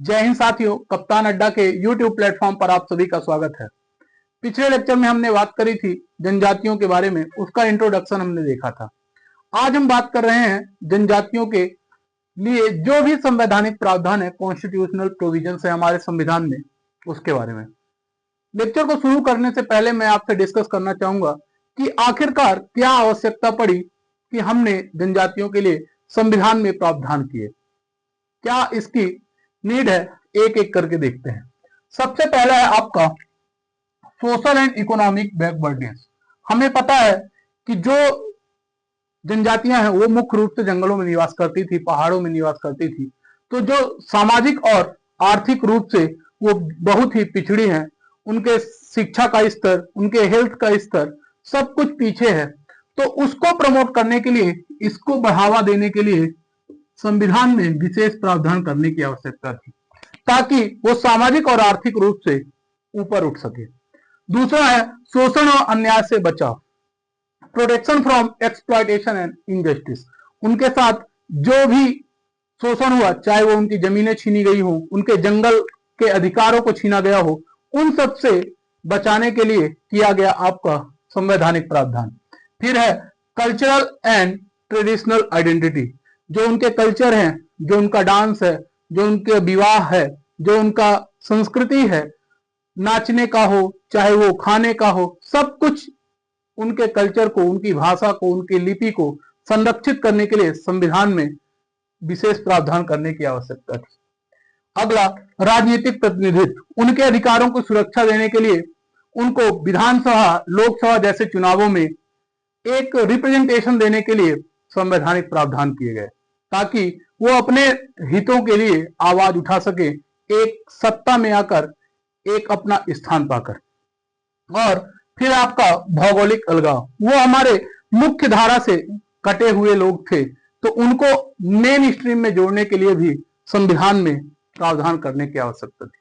जय हिंद साथियों, कप्तान अड्डा के YouTube प्लेटफॉर्म पर आप सभी का स्वागत है। पिछले लेक्चर में हमने बात करी थी जनजातियों के बारे में, उसका इंट्रोडक्शन हमने देखा था। आज हम बात कर रहे हैं जनजातियों के लिए जो भी संवैधानिक प्रावधान है, कॉन्स्टिट्यूशनल प्रोविजन है हमारे संविधान में, उसके बारे में। लेक्चर को शुरू करने से पहले मैं आपसे डिस्कस करना चाहूंगा कि आखिरकार क्या आवश्यकता पड़ी कि हमने जनजातियों के लिए संविधान में प्रावधान किए, क्या इसकी नीड है, एक एक करके देखते हैं। सबसे पहला है आपका सोशल एंड इकोनॉमिक बैकवर्डनेस। हमें पता है कि जो जनजातियां हैं वो मुख्य रूप से जंगलों में निवास करती थी, पहाड़ों में निवास करती थी, तो जो सामाजिक और आर्थिक रूप से वो बहुत ही पिछड़ी हैं, उनके शिक्षा का स्तर, उनके हेल्थ का स्तर सब कुछ पीछे है। तो उसको प्रमोट करने के लिए, इसको बढ़ावा देने के लिए संविधान में विशेष प्रावधान करने की आवश्यकता थी, ताकि वो सामाजिक और आर्थिक रूप से ऊपर उठ सके। दूसरा है शोषण और अन्याय से बचाव, protection from exploitation and injustice. उनके साथ जो भी शोषण हुआ, चाहे वो उनकी जमीनें छीनी गई हो, उनके जंगल के अधिकारों को छीना गया हो, उन सब से बचाने के लिए किया गया आपका संवैधानिक प्रावधान। फिर है कल्चरल एंड ट्रेडिशनल आइडेंटिटी। जो उनके कल्चर है, जो उनका डांस है, जो उनके विवाह है, जो उनका संस्कृति है, नाचने का हो चाहे वो खाने का हो, सब कुछ उनके कल्चर को, उनकी भाषा को, उनकी लिपि को संरक्षित करने के लिए संविधान में विशेष प्रावधान करने की आवश्यकता थी। अगला राजनीतिक प्रतिनिधित्व। उनके अधिकारों को सुरक्षा देने के लिए उनको विधानसभा, लोकसभा जैसे चुनावों में एक रिप्रेजेंटेशन देने के लिए संवैधानिक प्रावधान किए गए, ताकि वो अपने हितों के लिए आवाज उठा सके, एक सत्ता में आकर, एक अपना स्थान पाकर। और फिर आपका भौगोलिक अलगाव। वो हमारे मुख्य धारा से कटे हुए लोग थे, तो उनको मेन स्ट्रीम में जोड़ने के लिए भी संविधान में प्रावधान करने की आवश्यकता थी।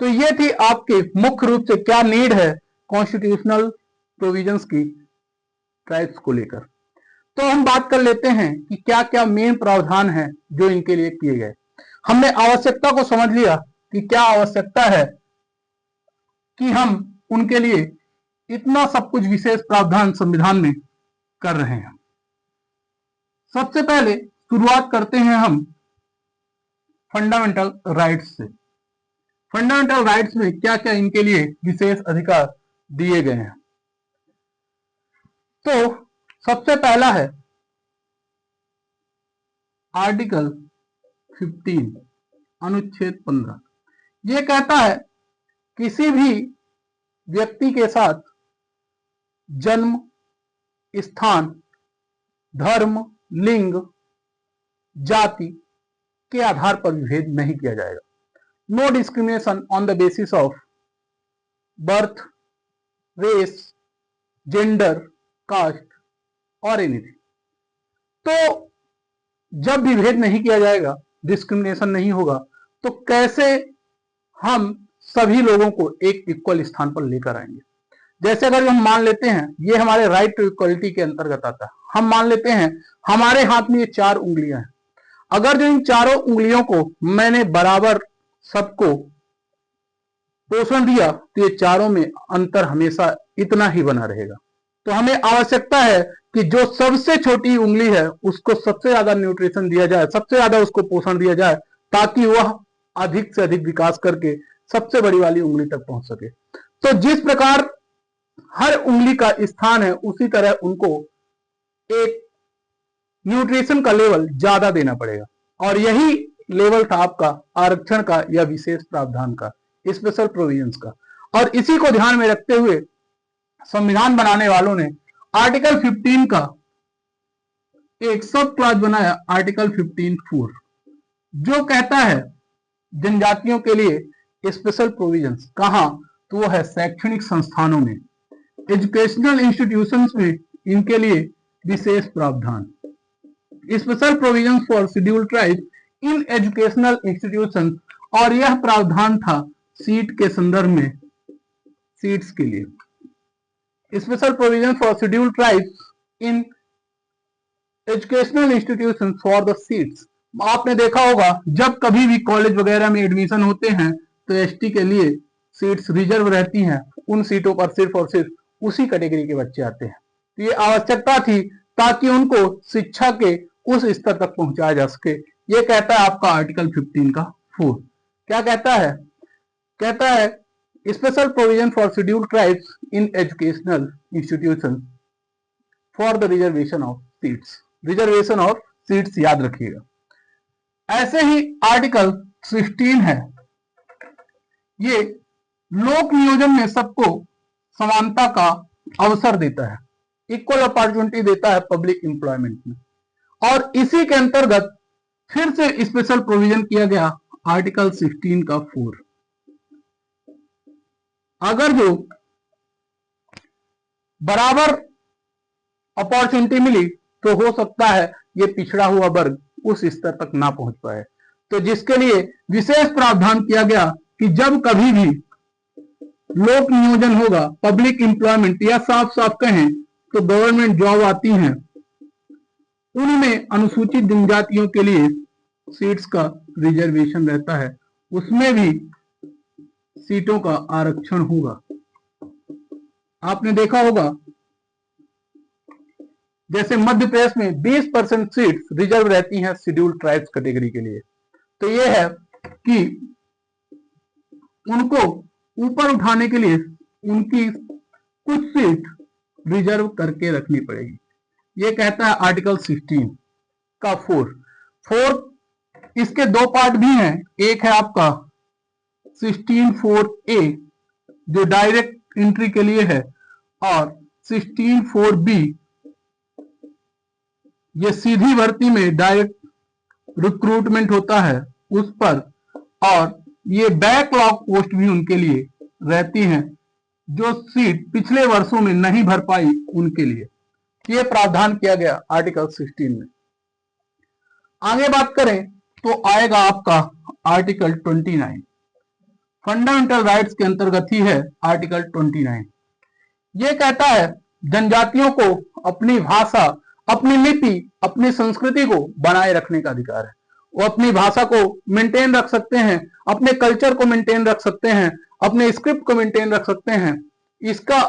तो ये थी आपके मुख्य रूप से क्या नीड है कॉन्स्टिट्यूशनल प्रोविजंस की ट्राइब्स को लेकर। तो हम बात कर लेते हैं कि क्या क्या मेन प्रावधान है जो इनके लिए किए गए। हमने आवश्यकता को समझ लिया कि क्या आवश्यकता है कि हम उनके लिए इतना सब कुछ विशेष प्रावधान संविधान में कर रहे हैं। सबसे पहले शुरुआत करते हैं हम फंडामेंटल राइट्स से। फंडामेंटल राइट्स में क्या क्या इनके लिए विशेष अधिकार दिए गए हैं। तो सबसे पहला है आर्टिकल 15 अनुच्छेद 15। यह कहता है किसी भी व्यक्ति के साथ जन्म, स्थान, धर्म, लिंग, जाति के आधार पर विभेद नहीं किया जाएगा। No discrimination on the basis of birth, race, gender, caste और एनीथिंग। तो जब विभेद नहीं किया जाएगा, डिस्क्रिमिनेशन नहीं होगा, तो कैसे हम सभी लोगों को एक इक्वल स्थान पर लेकर आएंगे। जैसे अगर हम मान लेते हैं, ये हमारे राइट टू इक्वलिटी के अंतर्गत आता है। हम मान लेते हैं हमारे हाथ में ये 4 उंगलियां हैं। अगर जो इन चारों उंगलियों को मैंने बराबर सबको पोषण दिया, तो ये चारों में अंतर हमेशा इतना ही बना रहेगा। तो हमें आवश्यकता है कि जो सबसे छोटी उंगली है उसको सबसे ज्यादा न्यूट्रिशन दिया जाए, सबसे ज्यादा उसको पोषण दिया जाए, ताकि वह अधिक से अधिक विकास करके सबसे बड़ी वाली उंगली तक पहुंच सके। तो जिस प्रकार हर उंगली का स्थान है, उसी तरह उनको एक न्यूट्रिशन का लेवल ज्यादा देना पड़ेगा। और यही लेवल था आपका आरक्षण का या विशेष प्रावधान का, स्पेशल प्रोविजंस का। और इसी को ध्यान में रखते हुए संविधान बनाने वालों ने आर्टिकल 15 का एक सब क्लॉज बनाया, आर्टिकल 15(4), जो कहता है जनजातियों के लिए स्पेशल प्रोविजंस। कहां? तो वो है शैक्षणिक संस्थानों में, एजुकेशनल इंस्टीट्यूशंस में इनके लिए विशेष प्रावधान। Special provisions for schedule tribe in educational institutions, और यह प्रावधान था सीट के संदर्भ में, सीट्स के लिए। Special provision for schedule tribes in educational institutions for the seats, आपने देखा होगा जब कभी भी कॉलेज वगैरह में एडमिशन होते हैं तो एसटी के लिए सीट्स रिजर्व रहती हैं। उन सीटों पर सिर्फ और सिर्फ उसी कैटेगरी के बच्चे आते हैं। तो ये आवश्यकता थी ताकि उनको शिक्षा के उस स्तर तक पहुंचाया जा सके। ये कहता है आपका आर्टिकल 15 का 4। क्या कहता है? कहता है special provision for scheduled tribes in educational institution for the reservation of seats. Reservation of seats याद रखिएगा। ऐसे ही आर्टिकल 16 है, ये लोक नियोजन में सबको समानता का अवसर देता है, इक्वल अपॉर्चुनिटी देता है पब्लिक एम्प्लॉयमेंट में। और इसी के अंतर्गत फिर से स्पेशल प्रोविजन किया गया आर्टिकल 16 का 4। अगर जो बराबर अपॉर्चुनिटी मिली तो हो सकता है ये पिछड़ा हुआ वर्ग उस स्तर तक ना पहुंच पाए, तो जिसके लिए विशेष प्रावधान किया गया कि जब कभी भी लोक नियोजन होगा, पब्लिक एम्प्लॉयमेंट या साफ साफ कहें तो गवर्नमेंट जॉब आती हैं, उनमें अनुसूचित जनजातियों के लिए सीट्स का रिजर्वेशन रहता है, उसमें भी सीटों का आरक्षण होगा। आपने देखा होगा जैसे मध्य प्रदेश में 20% सीट्स रिजर्व रहती हैं शेड्यूल्ड ट्राइब्स कैटेगरी के लिए। तो यह है कि उनको ऊपर उठाने के लिए उनकी कुछ सीट रिजर्व करके रखनी पड़ेगी। ये कहता है आर्टिकल 16 का 4। इसके दो पार्ट भी हैं। एक है आपका 16(4)A जो डायरेक्ट एंट्री के लिए है, और 16(4)B ये सीधी भर्ती में डायरेक्ट रिक्रूटमेंट होता है उस पर, और ये बैकलॉग पोस्ट भी उनके लिए रहती हैं जो सीट पिछले वर्षों में नहीं भर पाई उनके लिए। ये प्रावधान किया गया आर्टिकल 16 में। आगे बात करें तो आएगा आपका आर्टिकल 29। फंडामेंटल राइट्स के अंतर्गत ही है आर्टिकल 29। ये कहता है जनजातियों को अपनी भाषा, अपनी लिपि, अपनी संस्कृति को बनाए रखने का अधिकार है। वो अपनी भाषा को मेंटेन रख सकते हैं, अपने कल्चर को मेंटेन रख सकते हैं, अपने स्क्रिप्ट को मेंटेन रख सकते हैं। इसका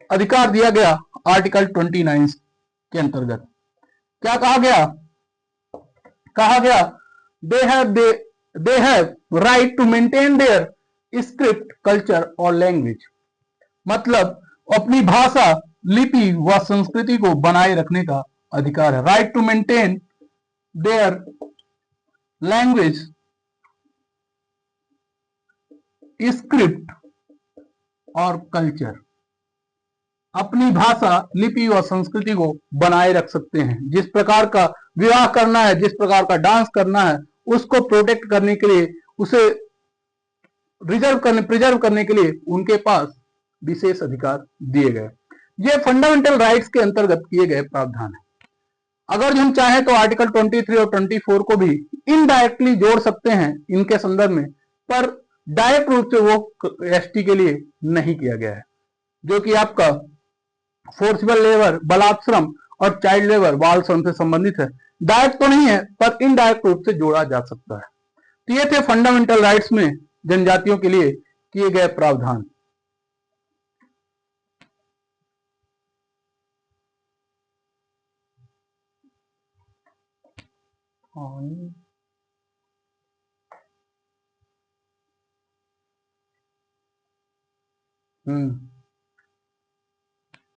अधिकार दिया गया आर्टिकल 29 के अंतर्गत। क्या कहा गया? कहा गया they have right to maintain their script, culture और लैंग्वेज। मतलब अपनी भाषा, लिपि व संस्कृति को बनाए रखने का अधिकार है। Right to maintain their language, script और कल्चर। अपनी भाषा, लिपि व संस्कृति को बनाए रख सकते हैं। जिस प्रकार का विवाह करना है, जिस प्रकार का डांस करना है, उसको प्रोटेक्ट करने के लिए, उसे प्रिजर्व करने के लिए उनके पास विशेष अधिकार दिए गए। ये फंडामेंटल राइट्स के अंतर्गत किए गए प्रावधान है। अगर हम चाहें तो आर्टिकल 23 और 24 को भी इनडायरेक्टली जोड़ सकते हैं इनके संदर्भ में, पर डायरेक्ट रूप से वो एसटी के लिए नहीं किया गया है, जो कि आपका फोर्सिबल लेबर, बलात्श्रम और चाइल्ड लेबर, बाल श्रम से संबंधित है। डायरेक्ट तो नहीं है पर इनडायरेक्ट रूप से जोड़ा जा सकता है। तो ये थे फंडामेंटल राइट्स में जनजातियों के लिए किए गए प्रावधान।